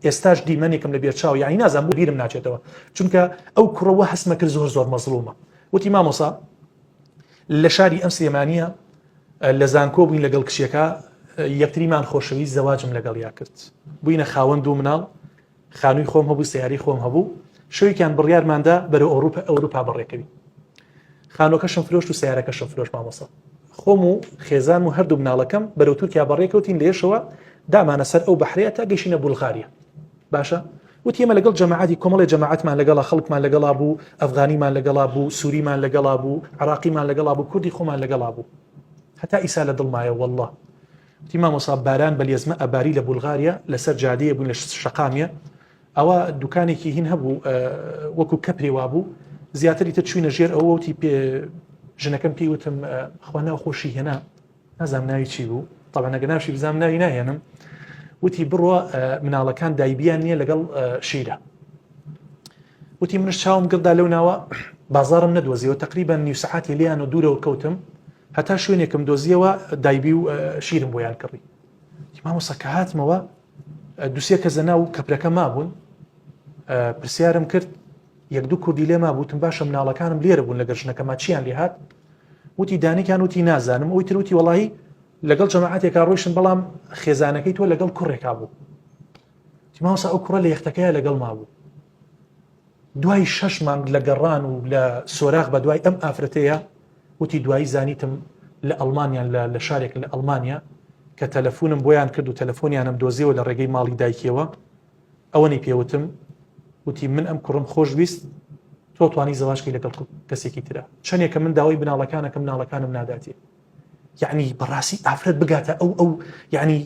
ئێستاش دیمەنێکم لە بێرچاو یعنی نازانم بۆ بیرم ناچێتەوە چونکە ئەو کوڕەوە هەستمە کرد زۆر مەزڵومە وتی مامۆسا لە شاری ئەم سلێمانیە لە زانکۆ بووین لەگەڵ کشیەکە یەکتریمان خۆشەویست زەواجم لەگەڵیا کرد بووینە خاوەن دوو مناڵ خانووی خۆم هەبوو سیاری خۆم هەبوو شەوێکیان بڕیارماندا بەرەو ئەوروپا بەڕێکەوی خانووەکەشم فرۆشت و سیارەکەشم فرۆشت مامۆسا خۆم و خێزان و هەردوو مناڵەکەم بەرەو تورکیا بەڕێکەوتین لێشەوە دامانە سەر ئەو بەحرەیە تا گەیشتینە بولغاریا باشە وتی ئێمە لەگەڵ جەماعەتی کۆمەڵی جەماعەتمان لەگەڵا خەڵکمان لەگەڵا بوو ئەفغانیمان لەگەڵا بوو سووریمان لەگەڵا بوو عراقیمان لەگەڵا بوو کوردی خۆمان لەگەڵا بوو هەتا ئیسا لە دڵمایە والله وتی مامۆسا باران بەلێزمە ئەباری لە بولغاریا لەسەر جادەیە بوون لە شەقامیە ئەوە دوکانێکی هین هەبوو وەکو کەپرێ وابوو زیاتری تر چوینە ژێر ئەوە وتی ژنەکەم پێی وتم خوا ناو خۆشی هێنا نازام ناوی چی بوو طبعا ئەگە ناوشی بزانم ناوی ناهێنم وتی بڕۆ مناڵەکان دایبیان نییە لەگەڵ شیرە وتی منش چاوم گڵدا لەو ناوە بازارم نەدۆزیەوە تقریبا نیو سەعاتی لێیان و دوورەوە کەوتم هەتا شوێنێکم دۆزیەوە دایبی و شیرم بۆیان کڕی مامۆسا کە هاتمەوە دووسێ کە زەنا و کەپرەکە مابوون پرسیارم کرد یەک دوو کوردی لێ مابووتم باشە مناڵەکانم لێرە بوون لەگەر ژنەکەما چیان لێ هات وتی دانێکیان وتی نازانم ئەوی تر وتی وەڵاهی لەگەڵ جەماعەتێکا ڕۆیشتن بەڵام خێزانەکەی تۆ لەگەڵ کوڕێکا بوو مامۆسا ئەو کوڕە لە یەختەکەیە لەگەڵ مابوو دوای 6 مانگ لە گەڕان و لە سۆراغ بە دوای ئەم ئافرەتەیە وتی دوایی زانیتم لە ئەڵمانیا لە شارێک لە ئەڵمانیا کە تەلەفۆنم بۆیان کرد و تەلەفۆنیانم دۆزیەوە لە ڕێگەی ماڵی دایکیەوە ئەوەنی پێوتم وتی من ئەم کوڕم خۆشویست تۆ توانی زەواجکەی لەگەڵ کەسێکی ترە چەندێکە من داوای مناڵەکانم ناداتی یعنی بەڕاستی ئافرەت بگاتە ئەو یعنی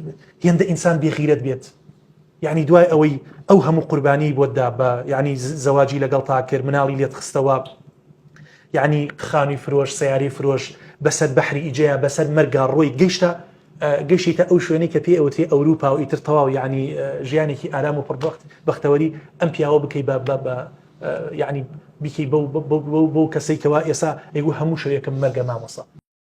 هێندە ئینسان بێغیرەت بێت یعنی دوای ئەوەی ئەو هەموو قوربانی بۆتدا بە یعنی زەواجی لەگەڵ تا کرد مناڵی لێت خستەوە یعنی خانووی فرۆش سیاری فرۆش بەسەر بەحری ئیجەیە بەسەر مەرگا ڕۆی گەیشتە ئەو شوێنەی کە پێ ئەوتێ ئەوروپا و ئیتر تەواو یعنی ژیانێکی ئارام و پڕبەخت بەختەوەری ئەم پیاوە بکەی بە یعنی بیکەی بەو کەسەی کەوا ئێسا ئەیگو هەموو شەوێکم مەرگە مامۆسا